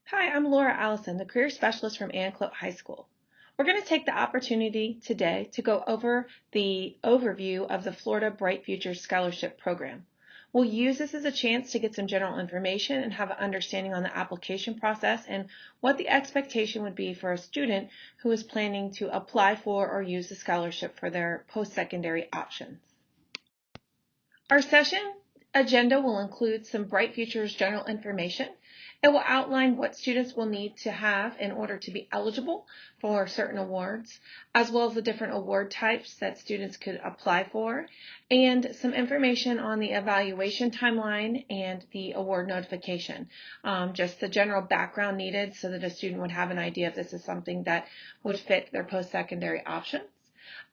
Hi, I'm Laura Allison, the Career Specialist from Anaclote High School. We're going to take the opportunity today to go over the overview of the Florida Bright Futures Scholarship Program. We'll use this as a chance to get some general information and have an understanding on the application process and what the expectation would be for a student who is planning to apply for or use the scholarship for their post-secondary options. Our session agenda will include some Bright Futures general information. It will outline what students will need to have in order to be eligible for certain awards, as well as the different award types that students could apply for, and some information on the evaluation timeline and the award notification. Just the general background needed so that a student would have an idea if this is something that would fit their post-secondary options.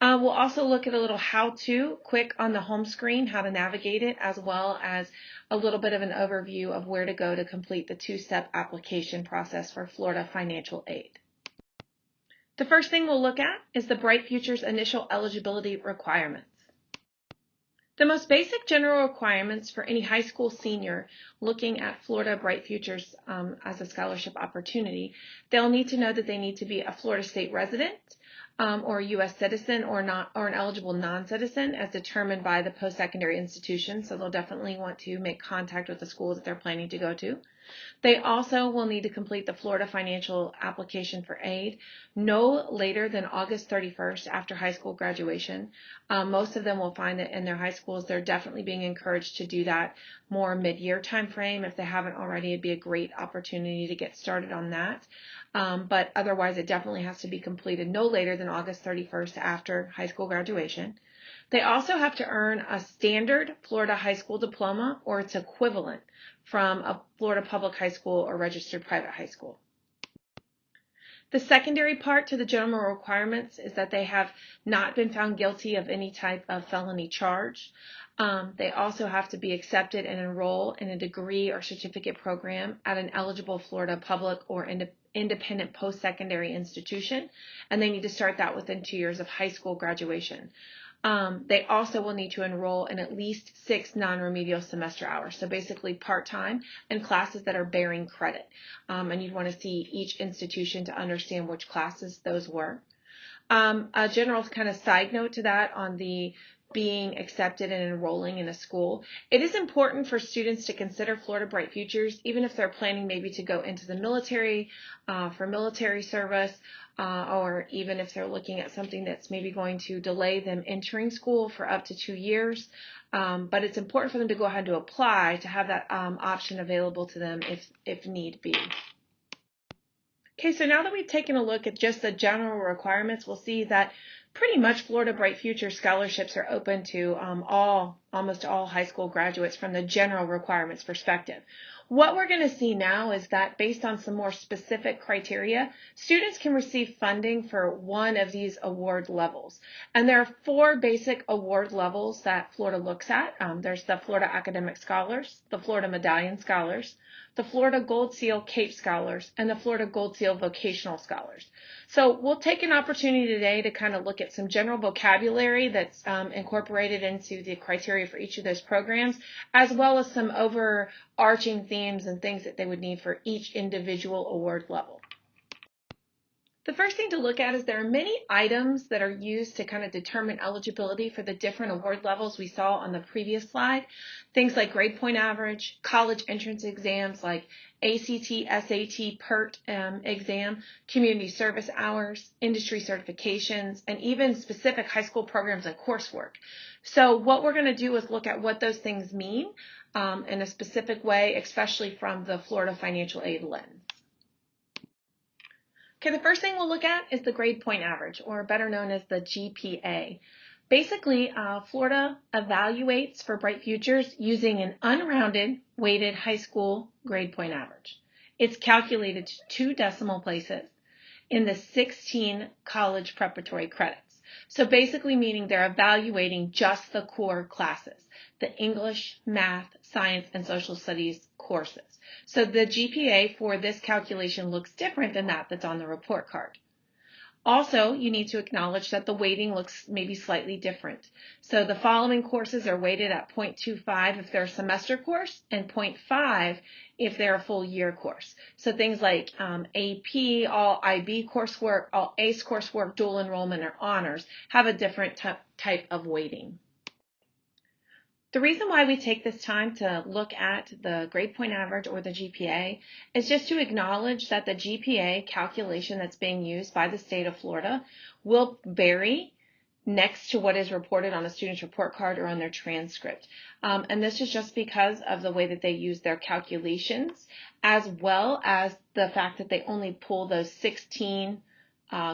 We'll also look at a little how-to quick on the home screen, how to navigate it, as well as a little bit of an overview of where to go to complete the two-step application process for Florida financial aid. The first thing we'll look at is the Bright Futures initial eligibility requirements. The most basic general requirements for any high school senior looking at Florida Bright Futures as a scholarship opportunity, they'll need to know that they need to be a Florida State resident, or a U.S. citizen or an eligible non-citizen as determined by the post-secondary institution. So they'll definitely want to make contact with the schools that they're planning to go to. They also will need to complete the Florida financial application for aid no later than August 31st after high school graduation. Most of them will find that in their high schools they're definitely being encouraged to do that more mid-year time frame. If they haven't already, it'd be a great opportunity to get started on that. But otherwise, it definitely has to be completed no later than August 31st after high school graduation. They also have to earn a standard Florida high school diploma or its equivalent from a Florida public high school or registered private high school. The secondary part to the general requirements is that they have not been found guilty of any type of felony charge. They also have to be accepted and enroll in a degree or certificate program at an eligible Florida public or independent post-secondary institution, and they need to start that within 2 years of high school graduation. They also will need to enroll in at least 6 non-remedial semester hours, so basically part-time and classes that are bearing credit. And you'd want to see each institution to understand which classes those were. A general kind of side note to that on the being accepted and enrolling in a school. It is important for students to consider Florida Bright Futures, even if they're planning maybe to go into the military for military service, or even if they're looking at something that's maybe going to delay them entering school for up to 2 years. But it's important for them to go ahead and apply to have that option available to them if need be. Okay, so now that we've taken a look at just the general requirements, we'll see that pretty much Florida Bright Future scholarships are open to almost all high school graduates from the general requirements perspective. What we're going to see now is that based on some more specific criteria, students can receive funding for one of these award levels. And there are 4 basic award levels that Florida looks at. There's the Florida Academic Scholars, the Florida Medallion Scholars, the Florida Gold Seal CAPE Scholars, and the Florida Gold Seal Vocational Scholars. So we'll take an opportunity today to kind of look at some general vocabulary that's incorporated into the criteria for each of those programs, as well as some overarching themes and things that they would need for each individual award level. The first thing to look at is there are many items that are used to kind of determine eligibility for the different award levels we saw on the previous slide. Things like grade point average, college entrance exams like ACT, SAT, PERT exam, community service hours, industry certifications, and even specific high school programs and coursework. So what we're going to do is look at what those things mean in a specific way, especially from the Florida financial aid lens. Okay, the first thing we'll look at is the grade point average, or better known as the GPA. Basically, Florida evaluates for Bright Futures using an unrounded weighted high school grade point average. It's calculated to 2 decimal places in the 16 college preparatory credits. So basically meaning they're evaluating just the core classes, the English, math, science, and social studies courses. So the GPA for this calculation looks different than that that's on the report card. Also, you need to acknowledge that the weighting looks maybe slightly different. So the following courses are weighted at 0.25 if they're a semester course and 0.5 if they're a full year course. So things like AP, all IB coursework, all ACE coursework, dual enrollment, or honors have a different type of weighting. The reason why we take this time to look at the grade point average or the GPA is just to acknowledge that the GPA calculation that's being used by the state of Florida will vary next to what is reported on a student's report card or on their transcript. And this is just because of the way that they use their calculations, as well as the fact that they only pull those 16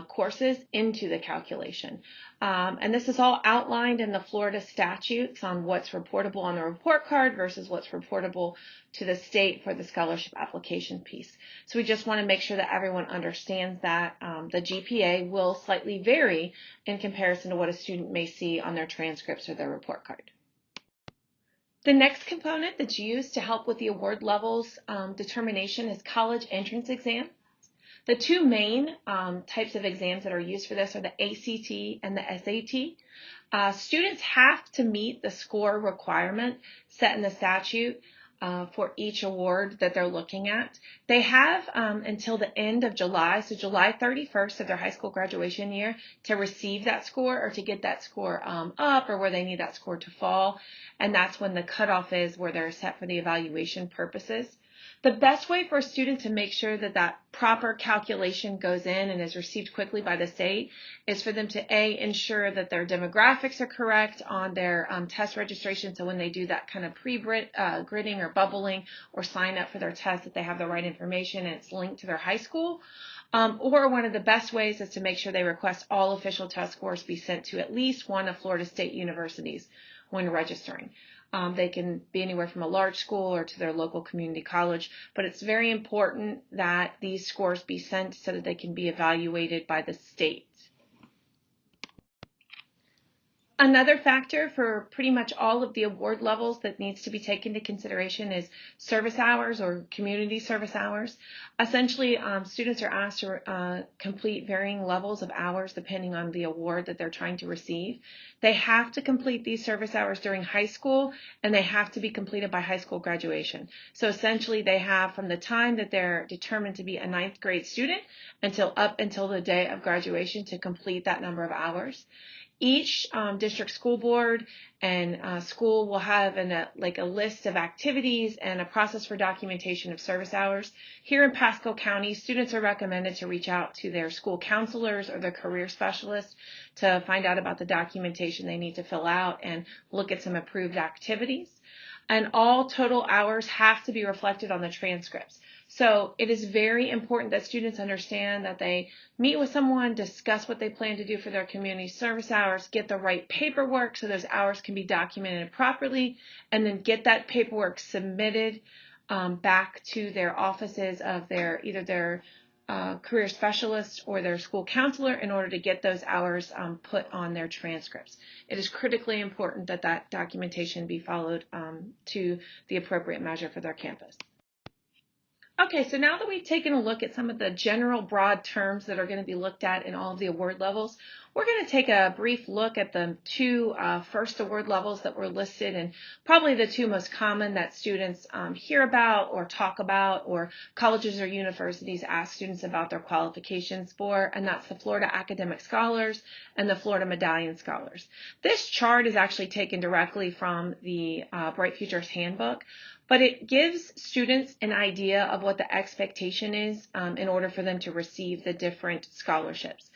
courses into the calculation. And this is all outlined in the Florida statutes on what's reportable on the report card versus what's reportable to the state for the scholarship application piece. So we just want to make sure that everyone understands that the GPA will slightly vary in comparison to what a student may see on their transcripts or their report card. The next component that's used to help with the award levels determination is college entrance exam. The two main types of exams that are used for this are the ACT and the SAT. Students have to meet the score requirement set in the statute for each award that they're looking at. They have until the end of July, so July 31st of their high school graduation year, to receive that score or to get that score up or where they need that score to fall. And that's when the cutoff is where they're set for the evaluation purposes. The best way for a student to make sure that that proper calculation goes in and is received quickly by the state is for them to ensure that their demographics are correct on their test registration. So when they do that kind of pre-gridding or bubbling or sign up for their test, that they have the right information and it's linked to their high school. Or one of the best ways is to make sure they request all official test scores be sent to at least one of Florida State universities when registering. They can be anywhere from a large school or to their local community college, but it's very important that these scores be sent so that they can be evaluated by the state. Another factor for pretty much all of the award levels that needs to be taken into consideration is service hours or community service hours. Essentially, students are asked to complete varying levels of hours depending on the award that they're trying to receive. They have to complete these service hours during high school, and they have to be completed by high school graduation. So essentially, they have from the time that they're determined to be a 9th grade student up until the day of graduation to complete that number of hours. Each district school board and school will have a list of activities and a process for documentation of service hours. Here in Pasco County, students are recommended to reach out to their school counselors or their career specialist to find out about the documentation they need to fill out and look at some approved activities. And all total hours have to be reflected on the transcripts. So it is very important that students understand that they meet with someone, discuss what they plan to do for their community service hours, get the right paperwork so those hours can be documented properly, and then get that paperwork submitted back to their offices of either their career specialist or their school counselor in order to get those hours put on their transcripts. It is critically important that that documentation be followed to the appropriate measure for their campus. Okay, so now that we've taken a look at some of the general broad terms that are going to be looked at in all of the award levels, we're going to take a brief look at the two first award levels that were listed and probably the two most common that students hear about or talk about or colleges or universities ask students about their qualifications for, and that's the Florida Academic Scholars and the Florida Medallion Scholars. This chart is actually taken directly from the Bright Futures Handbook, but it gives students an idea of what the expectation is in order for them to receive the different scholarships.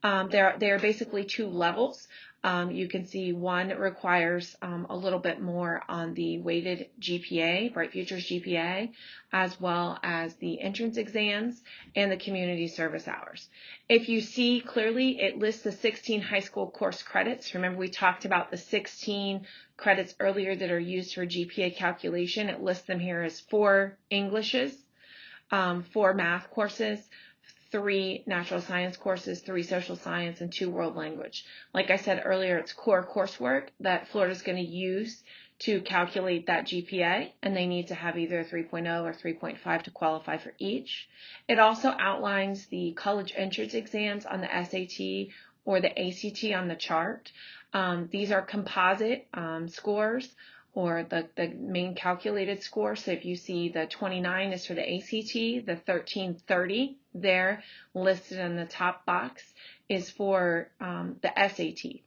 There are basically two levels. You can see one requires a little bit more on the weighted GPA, Bright Futures GPA, as well as the entrance exams and the community service hours. If you see clearly, it lists the 16 high school course credits. Remember, we talked about the 16 credits earlier that are used for GPA calculation. It lists them here as 4 Englishes, 4 math courses, 3 natural science courses, 3 social science, and 2 world language. Like I said earlier, it's core coursework that Florida is going to use to calculate that GPA, and they need to have either a 3.0 or 3.5 to qualify for each. It also outlines the college entrance exams on the SAT or the ACT on the chart. These are composite scores, or the main calculated score. So if you see the 29 is for the ACT, the 1330 there listed in the top box is for the SAT.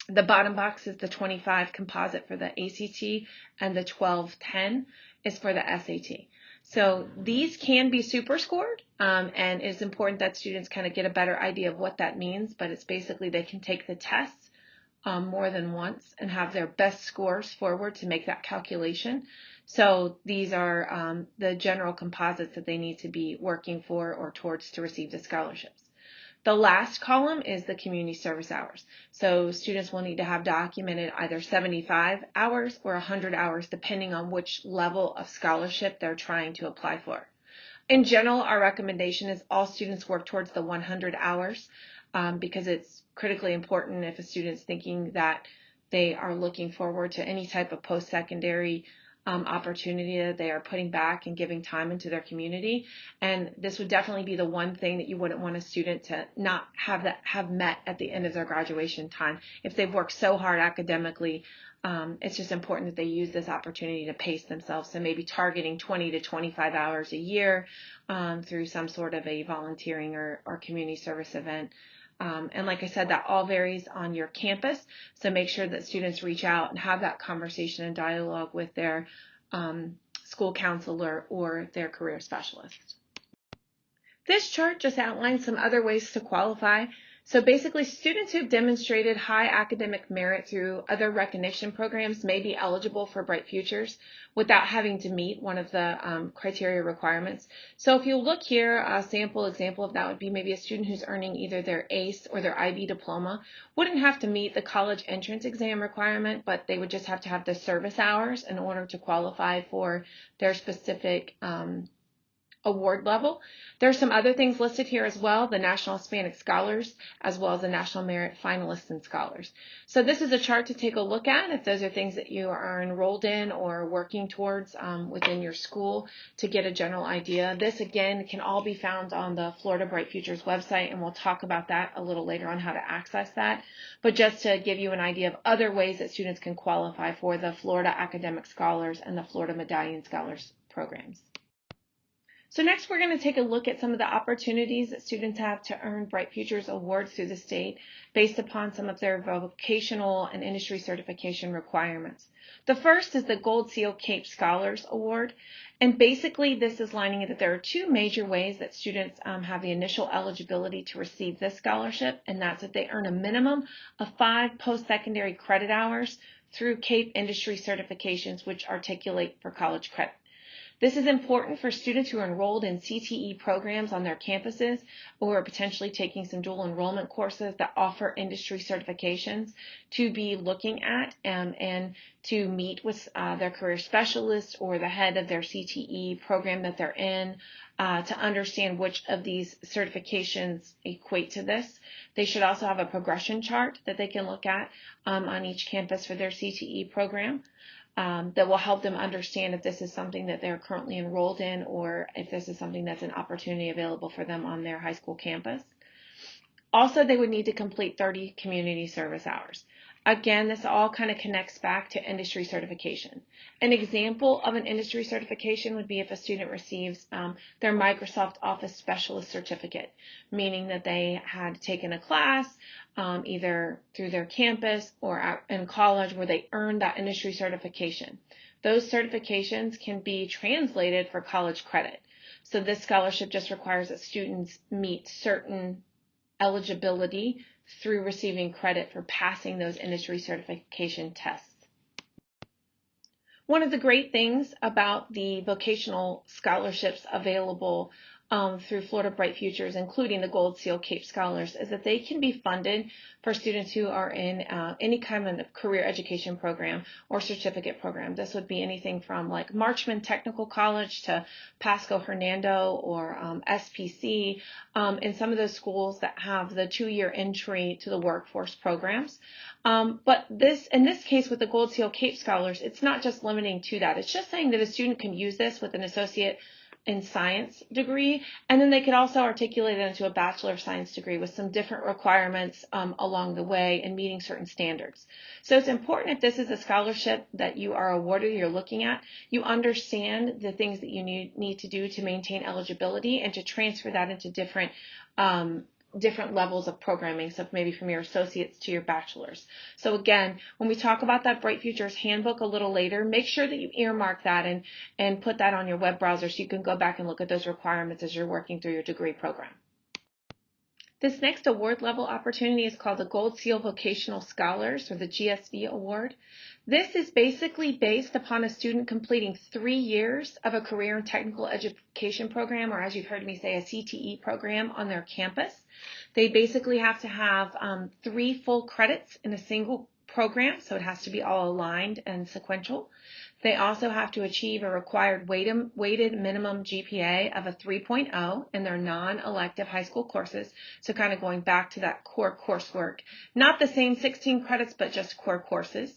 The bottom box is the 25 composite for the ACT, and the 1210 is for the SAT. So these can be super scored, and it's important that students kind of get a better idea of what that means, but it's basically they can take the tests more than once and have their best scores forward to make that calculation. So these are the general composites that they need to be working for or towards to receive the scholarships. The last column is the community service hours. So students will need to have documented either 75 hours or 100 hours, depending on which level of scholarship they're trying to apply for. In general, our recommendation is all students work towards the 100 hours because it's critically important if a student's thinking that they are looking forward to any type of post-secondary opportunity that they are putting back and giving time into their community. And this would definitely be the one thing that you wouldn't want a student to not have met at the end of their graduation time. If they've worked so hard academically, it's just important that they use this opportunity to pace themselves. So maybe targeting 20 to 25 hours a year through some sort of a volunteering or community service event. And like I said, that all varies on your campus. So make sure that students reach out and have that conversation and dialogue with their school counselor or their career specialist. This chart just outlines some other ways to qualify. So basically, students who've demonstrated high academic merit through other recognition programs may be eligible for Bright Futures without having to meet one of the criteria requirements. So if you look here, a sample example of that would be maybe a student who's earning either their ACE or their IB diploma wouldn't have to meet the college entrance exam requirement, but they would just have to have the service hours in order to qualify for their specific award level. There's some other things listed here as well, the National Hispanic Scholars, as well as the National Merit Finalists and Scholars. So this is a chart to take a look at if those are things that you are enrolled in or working towards within your school to get a general idea. This, again, can all be found on the Florida Bright Futures website, and we'll talk about that a little later on how to access that. But just to give you an idea of other ways that students can qualify for the Florida Academic Scholars and the Florida Medallion Scholars programs. So next, we're going to take a look at some of the opportunities that students have to earn Bright Futures awards through the state based upon some of their vocational and industry certification requirements. The first is the Gold Seal CAPE Scholars Award. And basically, this is lining it that there are two major ways that students have the initial eligibility to receive this scholarship, and that's that they earn a minimum of 5 post-secondary credit hours through CAPE industry certifications, which articulate for college credit. This is important for students who are enrolled in CTE programs on their campuses or are potentially taking some dual enrollment courses that offer industry certifications to be looking at and to meet with their career specialist or the head of their CTE program that they're in to understand which of these certifications equate to this. They should also have a progression chart that they can look at on each campus for their CTE program. That will help them understand if this is something that they're currently enrolled in or if this is something that's an opportunity available for them on their high school campus. Also, they would need to complete 30 community service hours. Again, this all kind of connects back to industry certification. An example of an industry certification would be if a student receives their Microsoft Office Specialist Certificate, meaning that they had taken a class either through their campus or in college where they earned that industry certification. Those certifications can be translated for college credit. So this scholarship just requires that students meet certain eligibility through receiving credit for passing those industry certification tests. One of the great things about the vocational scholarships available through Florida Bright Futures, including the Gold Seal CAPE Scholars, is that they can be funded for students who are in any kind of career education program or certificate program. This would be anything from like Marchman Technical College to Pasco Hernando or SPC, in some of those schools that have the 2-year entry to the workforce programs. But in this case with the Gold Seal CAPE Scholars, it's not just limiting to that. It's just saying that a student can use this with an associate in science degree, and then they could also articulate it into a Bachelor of Science degree with some different requirements along the way and meeting certain standards. So it's important, if this is a scholarship that you are awarded, you're looking at, you understand the things that you need to do to maintain eligibility and to transfer that into different levels of programming, so maybe from your associates to your bachelor's. So again, when we talk about that Bright Futures handbook a little later, make sure that you earmark that and put that on your web browser so you can go back and look at those requirements as you're working through your degree program. This next award level opportunity is called the Gold Seal Vocational Scholars, or the GSV Award. This is basically based upon a student completing 3 years of a career and technical education program, or as you've heard me say, a CTE program on their campus. They basically have to have 3 full credits in a single program, so it has to be all aligned and sequential. They also have to achieve a required weighted minimum GPA of a 3.0 in their non-elective high school courses, so kind of going back to that core coursework. Not the same 16 credits, but just core courses.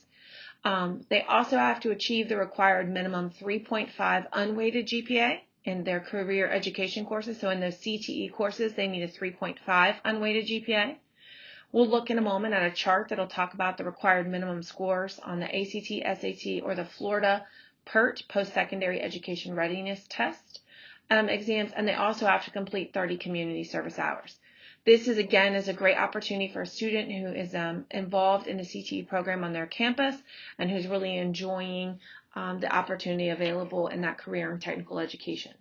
They also have to achieve the required minimum 3.5 unweighted GPA in their career education courses. So in those CTE courses, they need a 3.5 unweighted GPA. We'll look in a moment at a chart that'll talk about the required minimum scores on the ACT, SAT, or the Florida PERT, Post-Secondary Education Readiness Test exams, and they also have to complete 30 community service hours. This is a great opportunity for a student who is involved in a CTE program on their campus and who's really enjoying the opportunity available in that career and technical education.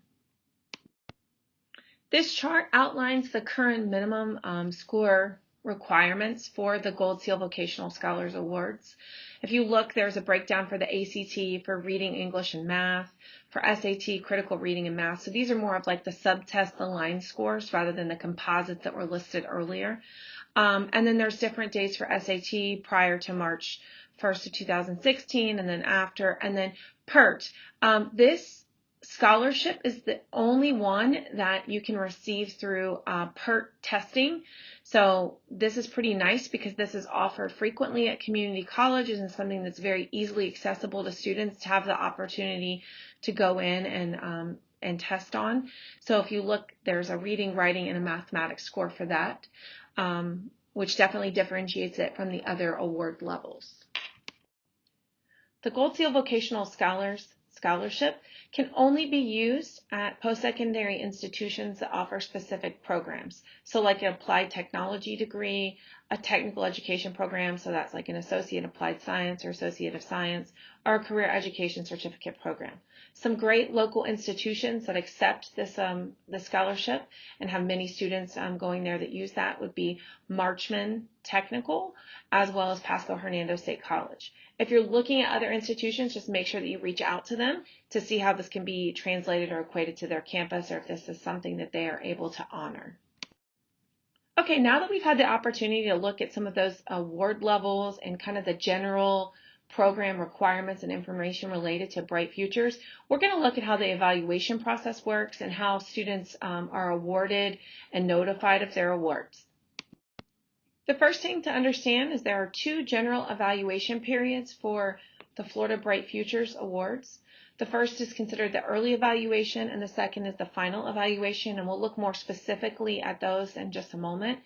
This chart outlines the current minimum score requirements for the Gold Seal Vocational Scholars Awards. If you look, there's a breakdown for the ACT for reading, English, and math, for SAT, critical reading and math. So these are more of like the subtest aligned scores rather than the composites that were listed earlier. And then there's different dates for SAT prior to March 1st of 2016, and then after, and then PERT. This scholarship is the only one that you can receive through PERT testing. So this is pretty nice because this is offered frequently at community colleges and something that's very easily accessible to students to have the opportunity to go in and test on. So if you look, there's a reading, writing, and a mathematics score for that, which definitely differentiates it from the other award levels. The Gold Seal Vocational Scholarship can only be used at post-secondary institutions that offer specific programs. So like an applied technology degree, a technical education program, so that's like an associate applied science or associate of science, or a career education certificate program. Some great local institutions that accept this the scholarship and have many students going there that use that would be Marchman Technical, as well as Pasco Hernando State College. If you're looking at other institutions, just make sure that you reach out to them to see how this can be translated or equated to their campus, or if this is something that they are able to honor. Okay, now that we've had the opportunity to look at some of those award levels and kind of the general program requirements and information related to Bright Futures, we're going to look at how the evaluation process works and how students are awarded and notified of their awards. The first thing to understand is there are 2 general evaluation periods for the Florida Bright Futures Awards. The first is considered the early evaluation, and the second is the final evaluation, and we'll look more specifically at those in just a moment.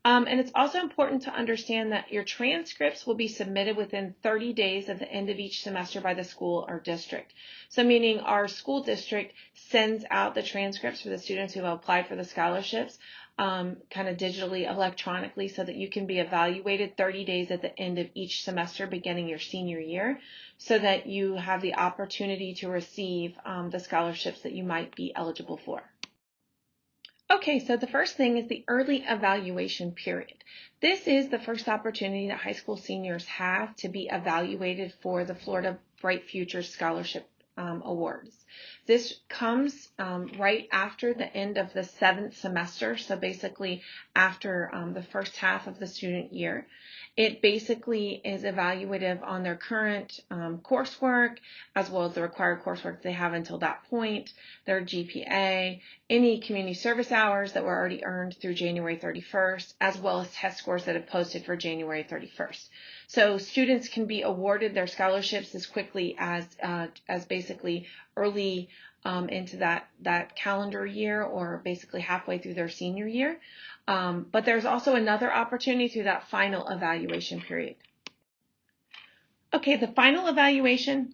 And it's also important to understand that your transcripts will be submitted within 30 days of the end of each semester by the school or district. So meaning our school district sends out the transcripts for the students who have applied for the scholarships kind of digitally, electronically, so that you can be evaluated 30 days at the end of each semester beginning your senior year, so that you have the opportunity to receive the scholarships that you might be eligible for. Okay, so the first thing is the early evaluation period. This is the first opportunity that high school seniors have to be evaluated for the Florida Bright Futures Scholarship awards. This comes right after the end of the 7th semester, so basically after the first half of the student year. It basically is evaluative on their current coursework, as well as the required coursework they have until that point, their GPA, any community service hours that were already earned through January 31st, as well as test scores that have posted for January 31st. So students can be awarded their scholarships as quickly as basically early into that calendar year, or basically halfway through their senior year. But there's also another opportunity through that final evaluation period. Okay, the final evaluation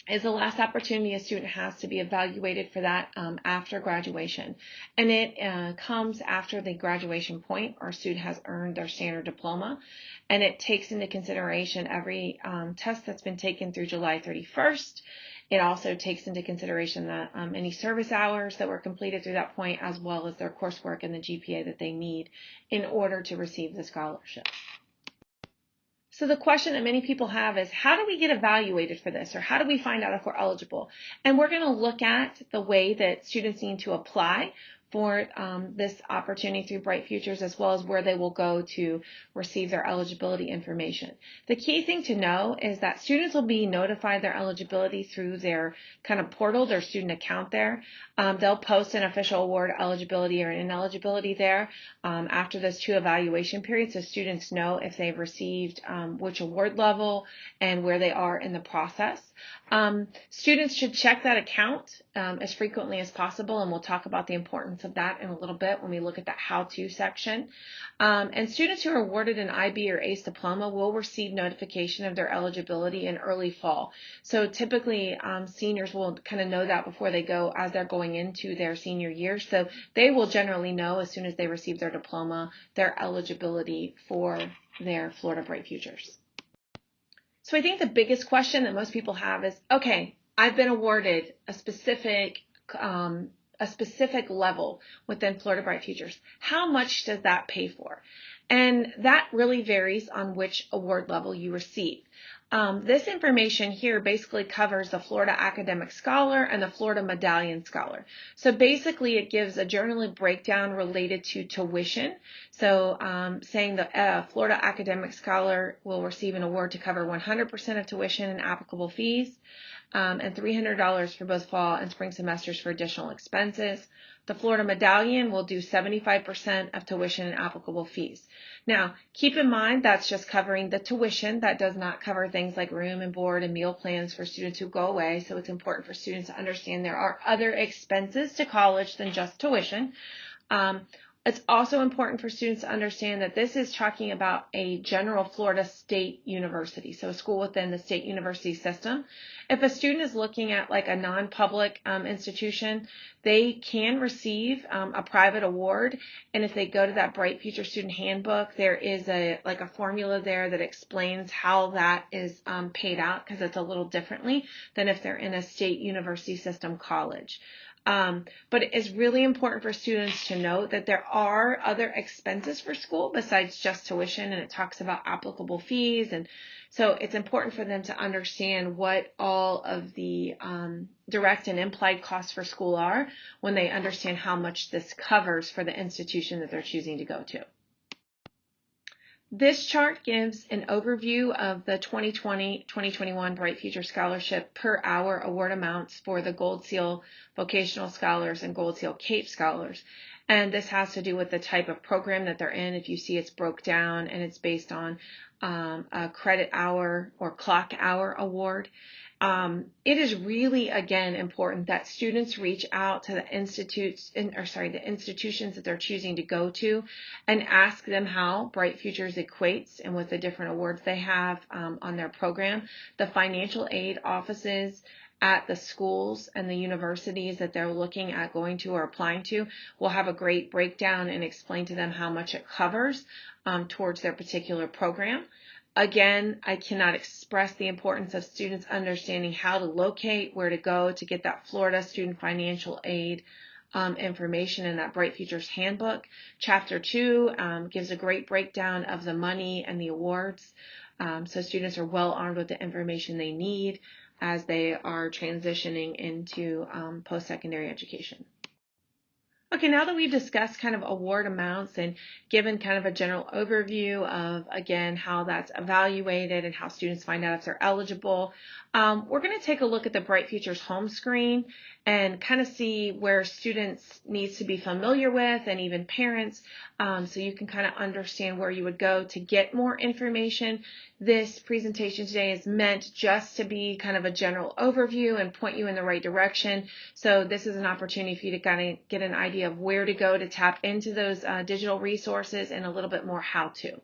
is the last opportunity a student has to be evaluated for that after graduation. And it comes after the graduation point, or a student has earned their standard diploma. And it takes into consideration every test that's been taken through July 31st. It also takes into consideration that any service hours that were completed through that point, as well as their coursework and the GPA that they need in order to receive the scholarship. So the question that many people have is, how do we get evaluated for this, or how do we find out if we're eligible? And we're going to look at the way that students need to apply for this opportunity through Bright Futures, as well as where they will go to receive their eligibility information. The key thing to know is that students will be notified their eligibility through their kind of portal, their student account there. They'll post an official award eligibility or ineligibility there after those 2 evaluation periods, so students know if they've received which award level and where they are in the process. Students should check that account as frequently as possible, and we'll talk about the importance of that in a little bit when we look at that how-to section. And students who are awarded an IB or ACE diploma will receive notification of their eligibility in early fall. So typically seniors will kind of know that before they go, as they're going into their senior year. So they will generally know as soon as they receive their diploma their eligibility for their Florida Bright Futures. So I think the biggest question that most people have is, okay, I've been awarded a specific level within Florida Bright Futures. How much does that pay for? And that really varies on which award level you receive. This information here basically covers the Florida Academic Scholar and the Florida Medallion Scholar. So basically it gives a general breakdown related to tuition. So saying the Florida Academic Scholar will receive an award to cover 100% of tuition and applicable fees, and $300 for both fall and spring semesters for additional expenses. The Florida Medallion will do 75% of tuition and applicable fees. Now, keep in mind that's just covering the tuition. That does not cover things like room and board and meal plans for students who go away. So it's important for students to understand there are other expenses to college than just tuition. It's also important for students to understand that this is talking about a general Florida State University, so a school within the state university system. If a student is looking at like a non-public institution, they can receive a private award, and if they go to that Bright Future Student Handbook, there is a formula there that explains how that is paid out, because it's a little differently than if they're in a state university system college. But it is really important for students to note that there are other expenses for school besides just tuition, and it talks about applicable fees. And so it's important for them to understand what all of the direct and implied costs for school are when they understand how much this covers for the institution that they're choosing to go to. This chart gives an overview of the 2020-2021 Bright Future Scholarship per hour award amounts for the Gold Seal Vocational Scholars and Gold Seal CAPE Scholars. And this has to do with the type of program that they're in. If you see, it's broke down and it's based on a credit hour or clock hour award. It is really, again, important that students reach out to the institutions that they're choosing to go to and ask them how Bright Futures equates and with the different awards they have on their program. The financial aid offices at the schools and the universities that they're looking at going to or applying to will have a great breakdown and explain to them how much it covers towards their particular program. Again, I cannot express the importance of students understanding how to locate, where to go to get that Florida Student Financial Aid information in that Bright Futures Handbook. Chapter 2 gives a great breakdown of the money and the awards, so students are well armed with the information they need. as they are transitioning into post-secondary education. Okay, now that we've discussed kind of award amounts and given kind of a general overview of, again, how that's evaluated and how students find out if they're eligible, we're going to take a look at the Bright Futures home screen and kind of see where students need to be familiar with, and even parents, so you can kind of understand where you would go to get more information. This presentation today is meant just to be kind of a general overview and point you in the right direction. So this is an opportunity for you to kind of get an idea of where to go to tap into those digital resources and a little bit more how to.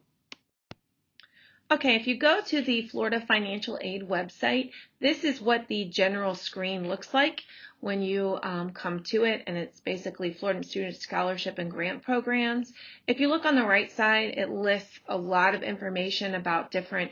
Okay, if you go to the Florida Financial Aid website, this is what the general screen looks like when you come to it, and it's basically Florida Student Scholarship and Grant Programs. If you look on the right side, it lists a lot of information about different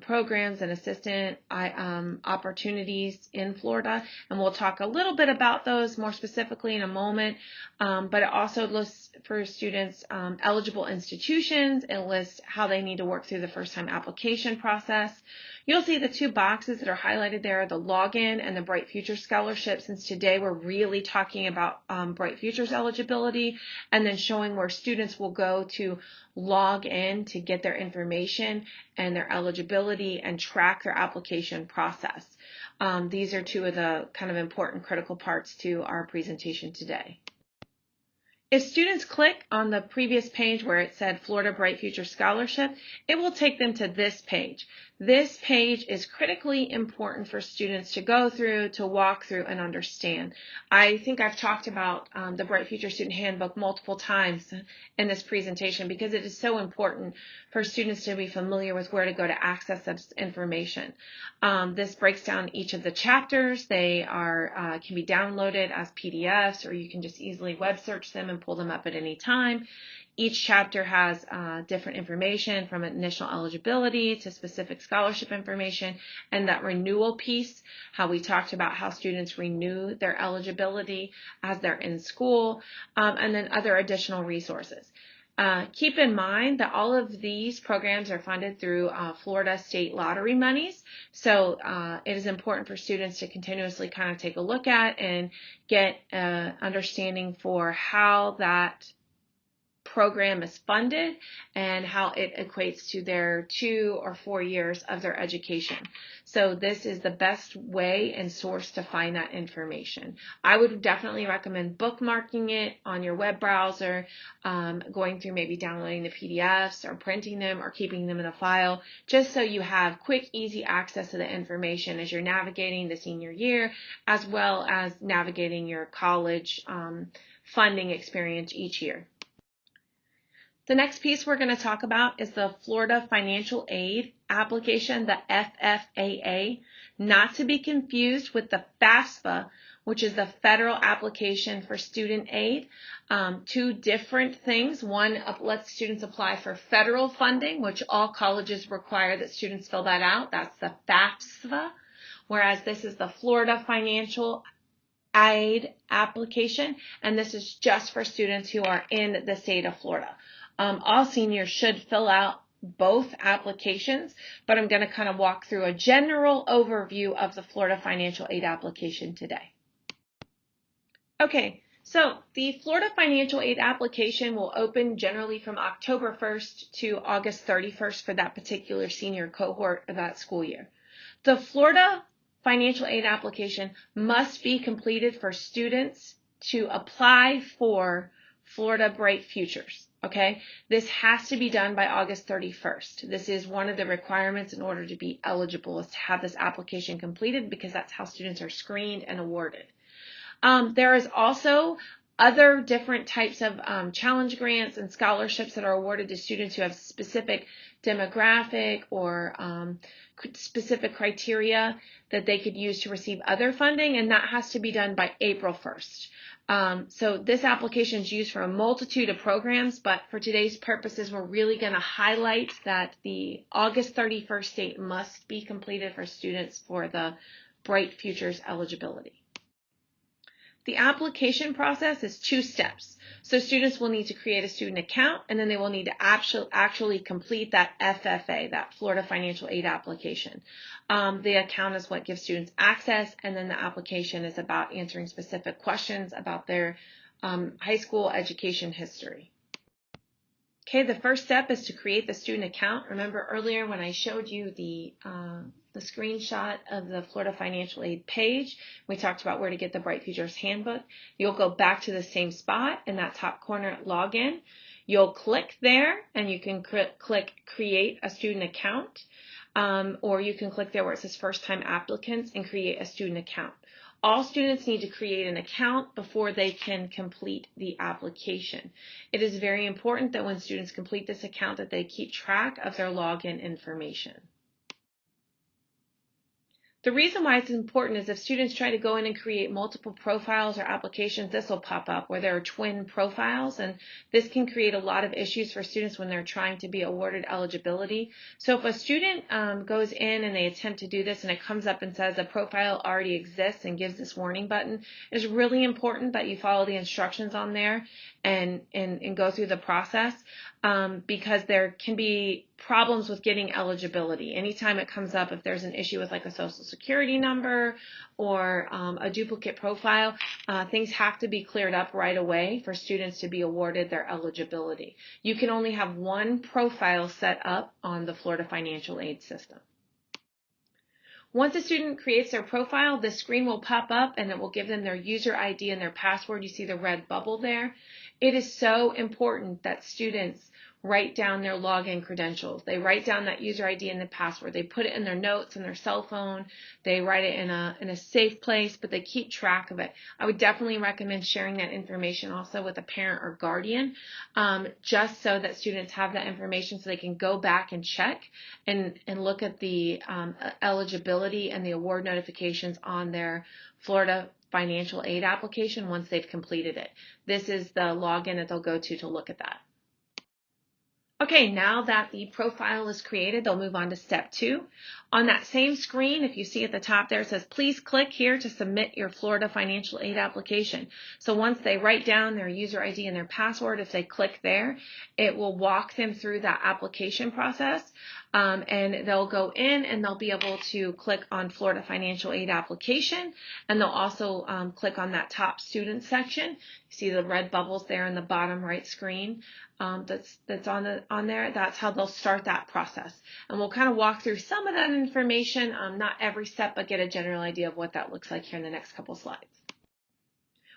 programs and assistance opportunities in Florida, and we'll talk a little bit about those more specifically in a moment, but it also lists for students eligible institutions. It lists how they need to work through the first-time application process. You'll see the two boxes that are highlighted there, the login and the Bright Futures Scholarship, since today we're really talking about Bright Futures eligibility, and then showing where students will go to log in to get their information and their eligibility and track their application process. These are two of the kind of important critical parts to our presentation today. If students click on the previous page where it said Florida Bright Future Scholarship, it will take them to this page. This page is critically important for students to go through, to walk through, and understand. I think I've talked about the Bright Future Student Handbook multiple times in this presentation because it is so important for students to be familiar with where to go to access this information. This breaks down each of the chapters. They are can be downloaded as PDFs, or you can just easily web search them and pull them up at any time. Each chapter has different information, from initial eligibility to specific scholarship information, and that renewal piece, how we talked about how students renew their eligibility as they're in school, and then other additional resources. Keep in mind that all of these programs are funded through Florida state lottery monies, so it is important for students to continuously kind of take a look at and get understanding for how that program is funded and how it equates to their 2 or 4 years of their education. So this is the best way and source to find that information. I would definitely recommend bookmarking it on your web browser, going through maybe downloading the PDFs or printing them or keeping them in a file, just so you have quick, easy access to the information as you're navigating the senior year, as well as navigating your college funding experience each year. The next piece we're going to talk about is the Florida Financial Aid application, the FFAA, not to be confused with the FAFSA, which is the Federal Application for Student Aid. Two different things. One lets students apply for federal funding, which all colleges require that students fill that out. That's the FAFSA, whereas this is the Florida Financial Aid application, and this is just for students who are in the state of Florida. All seniors should fill out both applications, but I'm going to kind of walk through a general overview of the Florida Financial Aid application today. Okay, so the Florida Financial Aid application will open generally from October 1st to August 31st for that particular senior cohort of that school year. The Florida Financial Aid application must be completed for students to apply for Florida Bright Futures. Okay, this has to be done by August 31st. This is one of the requirements in order to be eligible, is to have this application completed, because that's how students are screened and awarded. There is also other different types of challenge grants and scholarships that are awarded to students who have specific demographic or specific criteria that they could use to receive other funding, and that has to be done by April 1st. So this application is used for a multitude of programs, but for today's purposes, we're really going to highlight that the August 31st date must be completed for students for the Bright Futures eligibility. The application process is 2 steps. So students will need to create a student account, and then they will need to actually complete that FFA, that Florida Financial Aid application. The account is what gives students access, and then the application is about answering specific questions about their high school education history. Okay, the first step is to create the student account. Remember earlier when I showed you the screenshot of the Florida Financial Aid page, we talked about where to get the Bright Futures Handbook. You'll go back to the same spot in that top corner, Login. You'll click there, and you can click Create a Student Account, or you can click there where it says First Time Applicants and create a student account. All students need to create an account before they can complete the application. It is very important that when students complete this account that they keep track of their login information. The reason why it's important is if students try to go in and create multiple profiles or applications, this will pop up where there are twin profiles, and this can create a lot of issues for students when they're trying to be awarded eligibility. So if a student goes in and they attempt to do this and it comes up and says a profile already exists and gives this warning button, it's really important that you follow the instructions on there and go through the process, because there can be problems with getting eligibility. Anytime it comes up, if there's an issue with like a social security number or a duplicate profile, things have to be cleared up right away for students to be awarded their eligibility. You can only have one profile set up on the Florida Financial Aid system. Once a student creates their profile, the screen will pop up and it will give them their user ID and their password. You see the red bubble there. It is so important that students write down their login credentials. They write down that user ID and the password. They put it in their notes on their cell phone. They write it in a safe place, but they keep track of it. I would definitely recommend sharing that information also with a parent or guardian, just so that students have that information so they can go back and check and look at the eligibility and the award notifications on their Florida Financial Aid application once they've completed it. This is the login that they'll go to look at that. Okay, now that the profile is created, they'll move on to step 2. On that same screen, if you see at the top there, it says, please click here to submit your Florida Financial Aid application. So once they write down their user ID and their password, if they click there, it will walk them through that application process. And they'll go in and they'll be able to click on Florida Financial Aid application, and they'll also click on that top student section. You see the red bubbles there in the bottom right screen that's on there. That's how they'll start that process. And we'll kind of walk through some of that information, not every step, but get a general idea of what that looks like here in the next couple slides.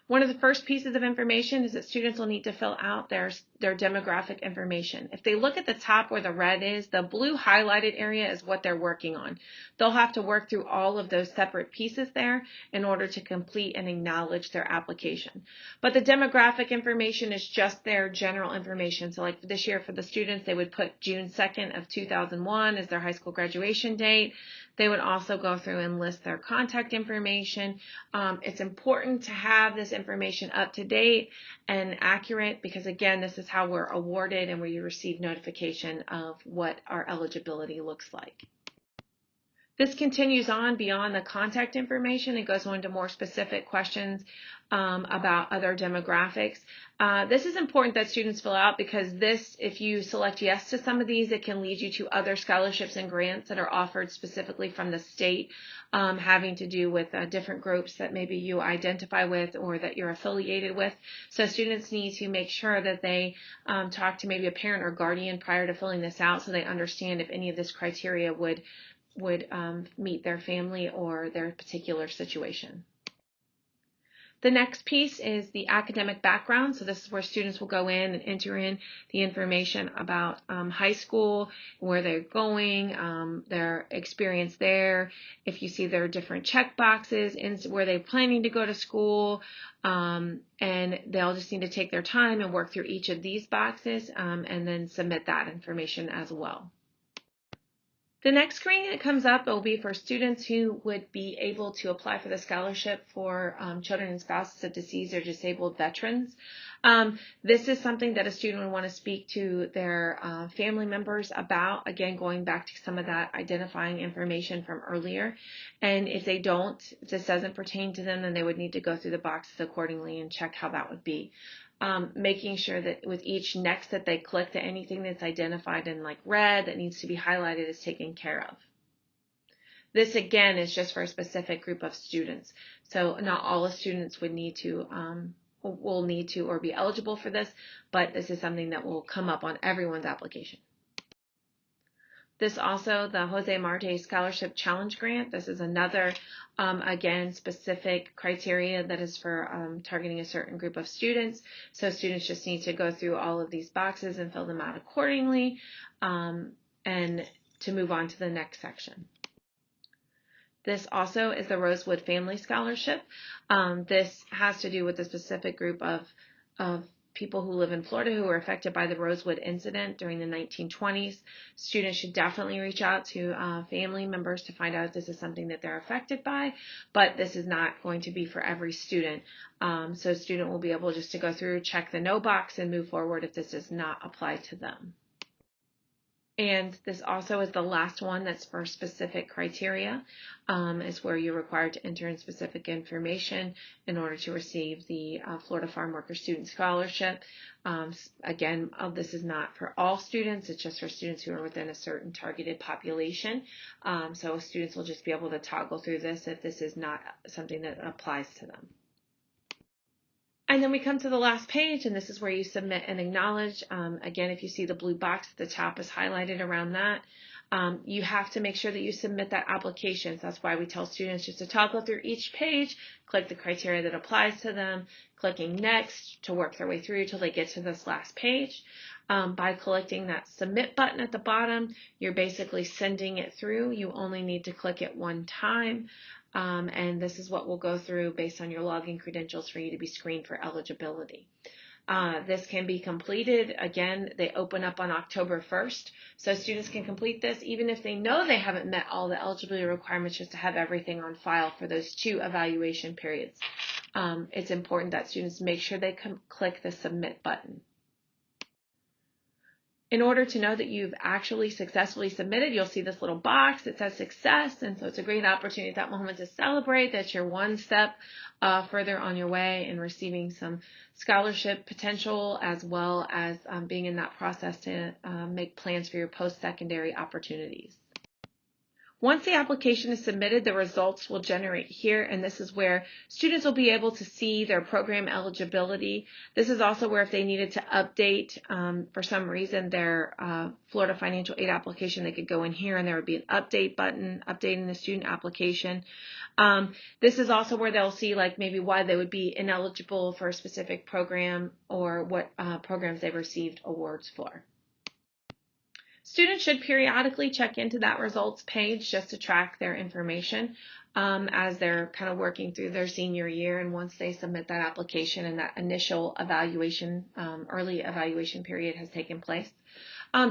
One of the first pieces of information is that students will need to fill out their demographic information. If they look at the top where the red is, the blue highlighted area is what they're working on. They'll have to work through all of those separate pieces there in order to complete and acknowledge their application. But the demographic information is just their general information. So like this year for the students, they would put June 2nd of 2001 as their high school graduation date. They would also go through and list their contact information. It's important to have this information up to date and accurate because, again, this is how we're awarded and we receive notification of what our eligibility looks like. This continues on beyond the contact information. It goes on to more specific questions about other demographics. This is important that students fill out because this, if you select yes to some of these, it can lead you to other scholarships and grants that are offered specifically from the state, having to do with different groups that maybe you identify with or that you're affiliated with. So students need to make sure that they talk to maybe a parent or guardian prior to filling this out so they understand if any of this criteria would meet their family or their particular situation. The next piece is the academic background. So this is where students will go in and enter in the information about high school, where they're going, their experience there. If you see there are different check boxes in where they're planning to go to school, and they'll just need to take their time and work through each of these boxes and then submit that information as well. The next screen that comes up will be for students who would be able to apply for the scholarship for children and spouses of deceased or disabled veterans. This is something that a student would want to speak to their family members about, again, going back to some of that identifying information from earlier. And if they don't, if this doesn't pertain to them, then they would need to go through the boxes accordingly and check how that would be. Making sure that with each next that they click, that anything that's identified in like red that needs to be highlighted is taken care of. This again is just for a specific group of students. So not all the students would need to, will need to or be eligible for this, but this is something that will come up on everyone's application. This also, the Jose Marte Scholarship Challenge Grant. This is another, again, specific criteria that is for targeting a certain group of students. So students just need to go through all of these boxes and fill them out accordingly, and to move on to the next section. This also is the Rosewood Family Scholarship. This has to do with a specific group of people who live in Florida who were affected by the Rosewood incident during the 1920s. Students should definitely reach out to family members to find out if this is something that they're affected by, but this is not going to be for every student. So a student will be able just to go through, check the no box, and move forward if this does not apply to them. And this also is the last one that's for specific criteria, is where you're required to enter in specific information in order to receive the Florida Farm Worker Student Scholarship. Again, this is not for all students, it's just for students who are within a certain targeted population. So students will just be able to toggle through this if this is not something that applies to them. And then we come to the last page, and this is where you submit and acknowledge. Again, if you see the blue box at the top is highlighted around that, you have to make sure that you submit that application. So that's why we tell students just to toggle through each page, click the criteria that applies to them, clicking next to work their way through till they get to this last page. By clicking that submit button at the bottom, you're basically sending it through. You only need to click it one time. And this is what we'll go through based on your login credentials for you to be screened for eligibility. This can be completed. Again, they open up on October 1st, so students can complete this even if they know they haven't met all the eligibility requirements, just to have everything on file for those 2 evaluation periods. It's important that students make sure they click the submit button. In order to know that you've actually successfully submitted, you'll see this little box that says success, and so it's a great opportunity at that moment to celebrate that you're one step further on your way in receiving some scholarship potential, as well as being in that process to make plans for your post-secondary opportunities. Once the application is submitted, the results will generate here, and this is where students will be able to see their program eligibility. This is also where if they needed to update, for some reason, their Florida Financial Aid application, they could go in here and there would be an update button, updating the student application. This is also where they'll see like maybe why they would be ineligible for a specific program or what programs they've received awards for. Students should periodically check into that results page just to track their information as they're kind of working through their senior year, and once they submit that application and that initial evaluation, early evaluation period has taken place.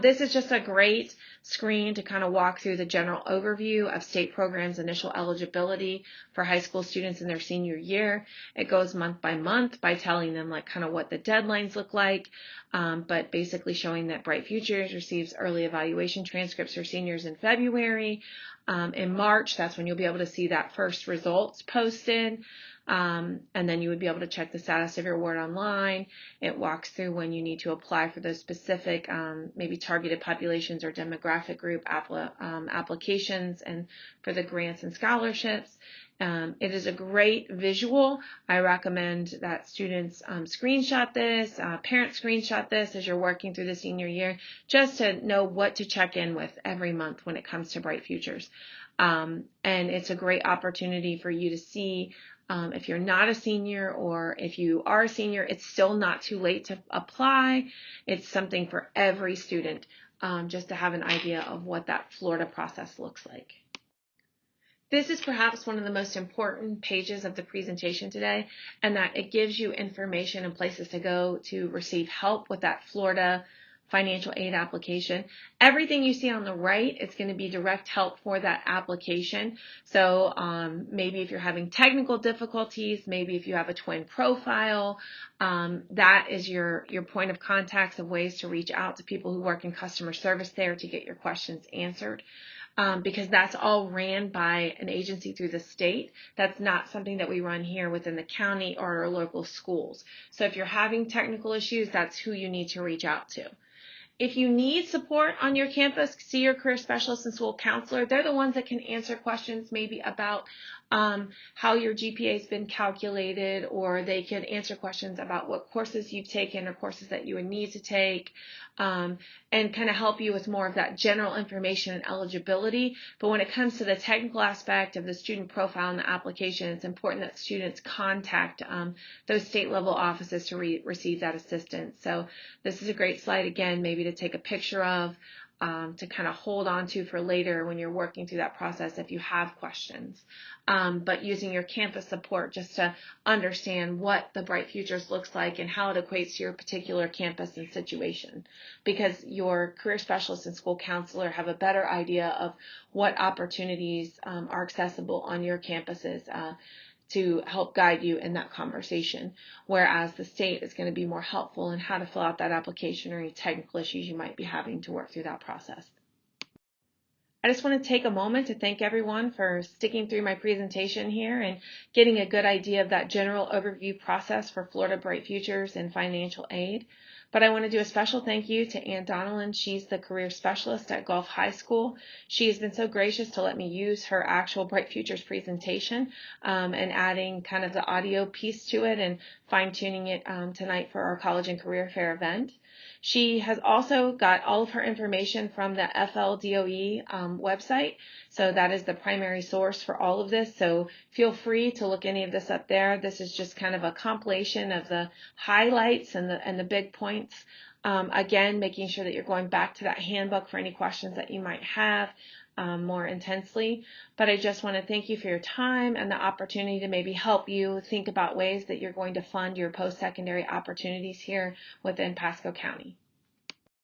This is just a great screen to kind of walk through the general overview of state programs' initial eligibility for high school students in their senior year. It goes month by month by telling them like kind of what the deadlines look like, but basically showing that Bright Futures receives early evaluation transcripts for seniors in February. In March, that's when you'll be able to see that first results posted. And then you would be able to check the status of your award online. It walks through when you need to apply for those specific, maybe targeted populations or demographic group applications, and for the grants and scholarships. It is a great visual. I recommend that students screenshot this, parents screenshot this as you're working through the senior year, just to know what to check in with every month when it comes to Bright Futures. And it's a great opportunity for you to see if you're not a senior, or if you are a senior, it's still not too late to apply. It's something for every student, just to have an idea of what that Florida process looks like. This is perhaps one of the most important pages of the presentation today, and that it gives you information and places to go to receive help with that Florida financial aid application. Everything you see on the right is going to be direct help for that application. So maybe if you're having technical difficulties, maybe if you have a twin profile, that is your point of contacts of ways to reach out to people who work in customer service there to get your questions answered. Because that's all ran by an agency through the state. That's not something that we run here within the county or our local schools. So if you're having technical issues, that's who you need to reach out to. If you need support on your campus, see your career specialist and school counselor. They're the ones that can answer questions maybe about how your GPA has been calculated, or they can answer questions about what courses you've taken or courses that you would need to take, and kind of help you with more of that general information and eligibility. But when it comes to the technical aspect of the student profile and the application, it's important that students contact those state level offices to receive that assistance. So this is a great slide, again, maybe to take a picture of, to kind of hold on to for later when you're working through that process if you have questions. But using your campus support just to understand what the Bright Futures looks like and how it equates to your particular campus and situation, because your career specialist and school counselor have a better idea of what opportunities are accessible on your campuses to help guide you in that conversation, whereas the state is going to be more helpful in how to fill out that application or any technical issues you might be having to work through that process. I just want to take a moment to thank everyone for sticking through my presentation here and getting a good idea of that general overview process for Florida Bright Futures and financial aid. But I want to do a special thank you to Ann Donnellan. She's the career specialist at Gulf High School. She has been so gracious to let me use her actual Bright Futures presentation and adding kind of the audio piece to it and fine-tuning it tonight for our College and Career Fair event. She has also got all of her information from the FLDOE website, so that is the primary source for all of this. So feel free to look any of this up there. This is just kind of a compilation of the highlights and the big points. Again, making sure that you're going back to that handbook for any questions that you might have more intensely. But I just want to thank you for your time and the opportunity to maybe help you think about ways that you're going to fund your post-secondary opportunities here within Pasco County.